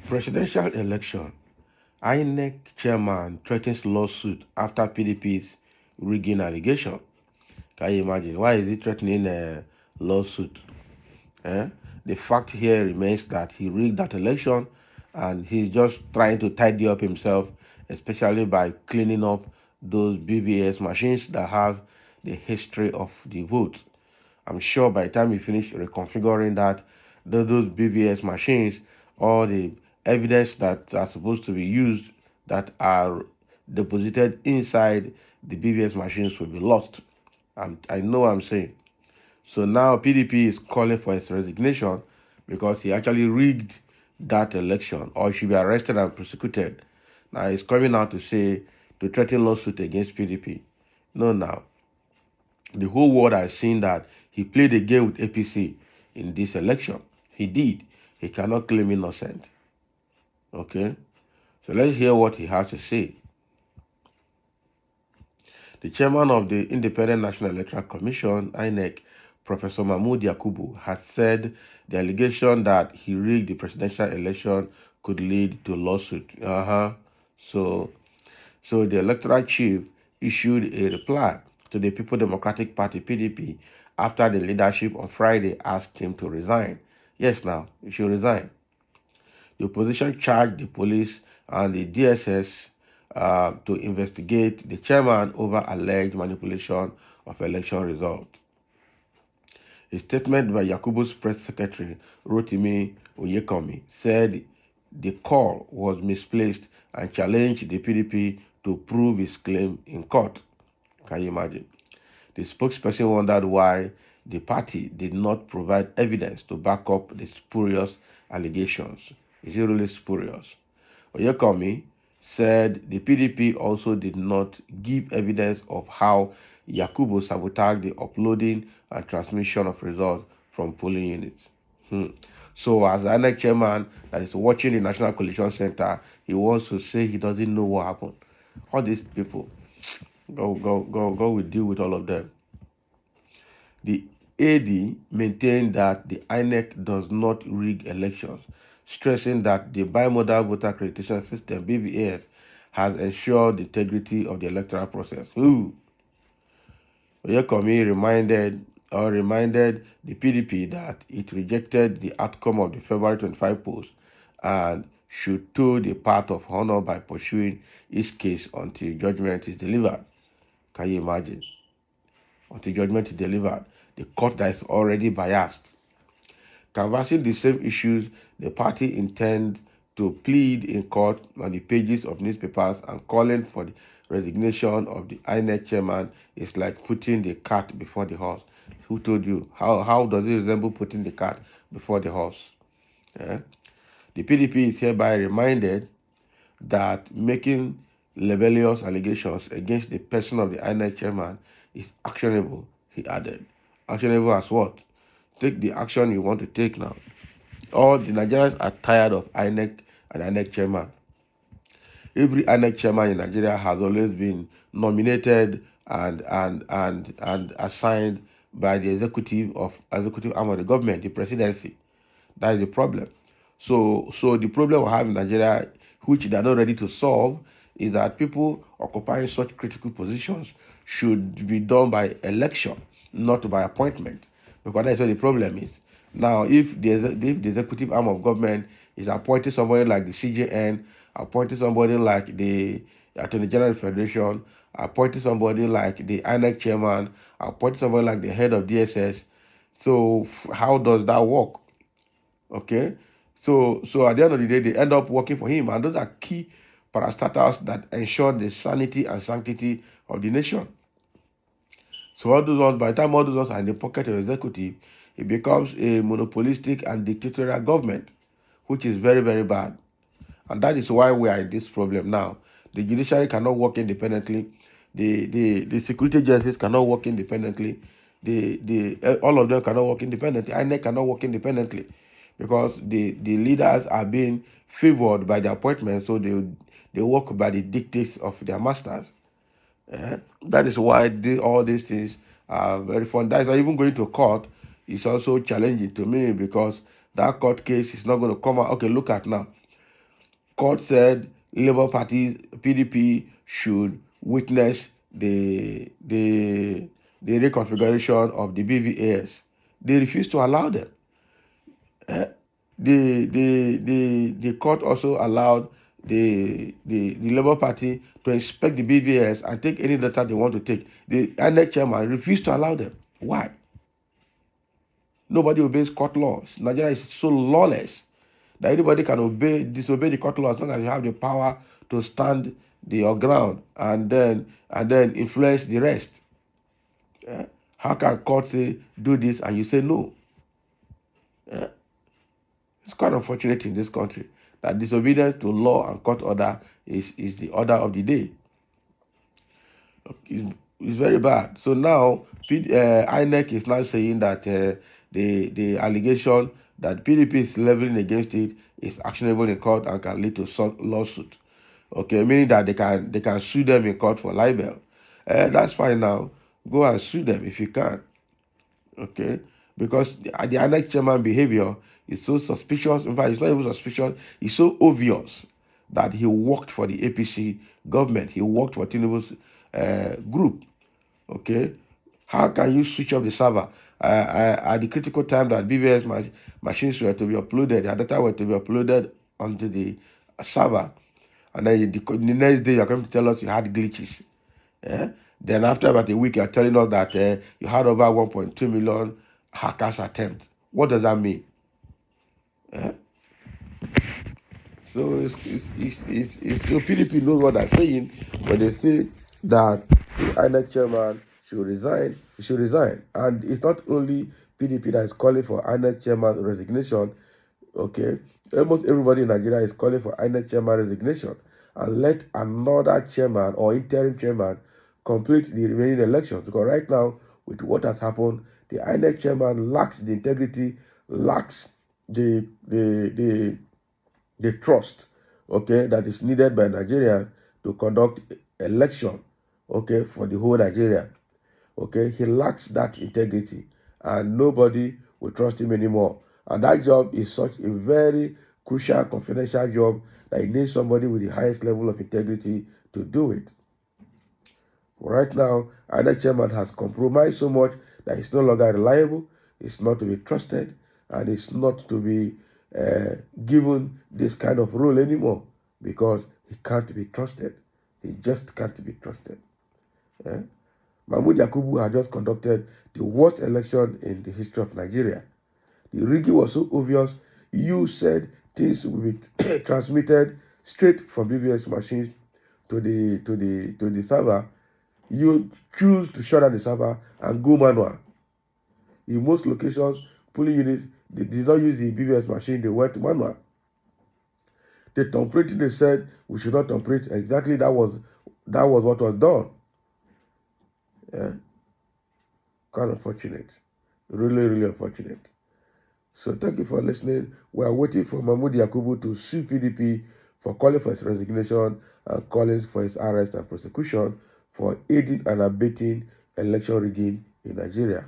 Presidential election. Inec chairman threatens lawsuit after PDP's rigging allegation. Can you imagine? Why is he threatening a lawsuit? Eh? The fact here remains that he rigged that election and he's just trying to tidy up himself, especially by cleaning up those BVS machines that have the history of the vote. I'm sure by the time you finish reconfiguring that, those BVS machines, all the evidence that are supposed to be used that are deposited inside the BVS machines will be lost. I know what I'm saying. So now PDP is calling for his resignation because he actually rigged that election, or he should be arrested and prosecuted. Now he's coming out to say, to threaten lawsuit against PDP. No, now the whole world has seen that he played a game with APC in this election. He did. He cannot claim innocent. Okay? So let's hear what he has to say. The chairman of the Independent National Electoral Commission, Inec, Professor Mahmoud Yakubu, has said the allegation that he rigged the presidential election could lead to lawsuit. So the electoral chief issued a reply to the People Democratic Party, PDP, after the leadership on Friday asked him to resign. Yes, now, he should resign. The opposition charged the police and the DSS to investigate the chairman over alleged manipulation of election results. A statement by Yakubu's press secretary, Rotimi Oyekomi, said the call was misplaced and challenged the PDP to prove his claim in court. Can you imagine? The spokesperson wondered why the party did not provide evidence to back up the spurious allegations. Is it really spurious? Oyekomi said the PDP also did not give evidence of how Yakubu sabotaged the uploading and transmission of results from polling units. So as the Inec chairman that is watching the National Coalition Center, he wants to say he doesn't know what happened. All these people, God will deal with all of them. The AD maintained that the Inec does not rig elections, stressing that the bimodal voter accreditation system, BVAS, has ensured the integrity of the electoral process. Oyekomi reminded the PDP that it rejected the outcome of the February 25 polls and should toe the path of honor by pursuing its case until judgment is delivered. Can you imagine? Until judgment is delivered. The court that is already biased. Canvassing the same issues, the party intends to plead in court on the pages of newspapers, and calling for the resignation of the Inec chairman is like putting the cart before the horse. Who told you? How does it resemble putting the cart before the horse? The PDP is hereby reminded that making libellous allegations against the person of the Inec chairman is actionable, he added. Actionable as what? Take the action you want to take now. All the Nigerians are tired of Inec and Inec chairman. Every Inec chairman in Nigeria has always been nominated and assigned by the executive arm of the government, the presidency. That is the problem. So the problem we have in Nigeria, which they are not ready to solve, is that people occupying such critical positions should be done by election, not by appointment, because that's what the problem is. Now, if the executive arm of government is appointing somebody like the CJN, appointing somebody like the Attorney General of the Federation, appointing somebody like the INEC chairman, appointing somebody like the head of DSS, so how does that work? Okay, so at the end of the day, they end up working for him, and those are key parastatals that ensure the sanity and sanctity of the nation. So all those ones, by the time all those ones are in the pocket of executive, it becomes a monopolistic and dictatorial government, which is very, very bad. And that is why we are in this problem now. The judiciary cannot work independently. The security agencies cannot work independently. All of them cannot work independently. INEC cannot work independently, because the leaders are being favored by the appointment, so they work by the dictates of their masters. That is why all these things are very fun. That is why even going to court, is also challenging to me because that court case is not going to come out. Okay, look at now. Court said Labour Party, PDP should witness the reconfiguration of the BVAS. They refused to allow them. The court also allowed the Labour Party to inspect the BVAS and take any data they want to take. The Inec chairman refused to allow them. Why? Nobody obeys court laws. Nigeria is so lawless that anybody can disobey the court law as long as you have the power to stand your ground and then influence the rest. How can court say do this and you say no? It's quite unfortunate in this country that disobedience to law and court order is the order of the day. It's very bad. So now INEC is now saying that the allegation that PDP is leveling against it is actionable in court and can lead to lawsuit. Okay, meaning that they can sue them in court for libel. That's fine now. Go and sue them if you can. Okay, because the INEC chairman behavior is so suspicious. In fact, it's not even suspicious. It's so obvious that he worked for the APC government. He worked for Tinubu's group. Okay, how can you switch off the server at the critical time that BVS machines were to be uploaded, the data were to be uploaded onto the server, and then the next day you're going to tell us you had glitches. Then after about a week, you're telling us that you had over 1.2 million hackers attempts. What does that mean? So so PDP knows what they're saying when they say that the INEC chairman should resign. He should resign, and it's not only PDP that is calling for INEC chairman resignation. Okay, almost everybody in Nigeria is calling for INEC chairman resignation and let another chairman or interim chairman complete the remaining elections. Because right now, with what has happened, the INEC chairman lacks the integrity, lacks the trust, okay, that is needed by Nigerians to conduct election, okay, for the whole Nigeria. Okay, he lacks that integrity, and nobody will trust him anymore. And that job is such a very crucial, confidential job that it needs somebody with the highest level of integrity to do it. Right now, INEC chairman has compromised so much that he's no longer reliable, he's not to be trusted, and it's not to be given this kind of role anymore because he can't be trusted. He just can't be trusted. Mahmoud Yakubu had just conducted the worst election in the history of Nigeria. The rigging was so obvious. You said things will be transmitted straight from BBS machines to the server. You choose to shut down the server and go manual. In most locations, polling units, they did not use the BBS machine, they went to manual. The thumbprinting, they said we should not thumbprint. Exactly that was what was done. Kind of unfortunate. Really, really unfortunate. So thank you for listening. We are waiting for Mahmoud Yakubu to sue PDP for calling for his resignation and calling for his arrest and prosecution for aiding and abetting election rigging in Nigeria.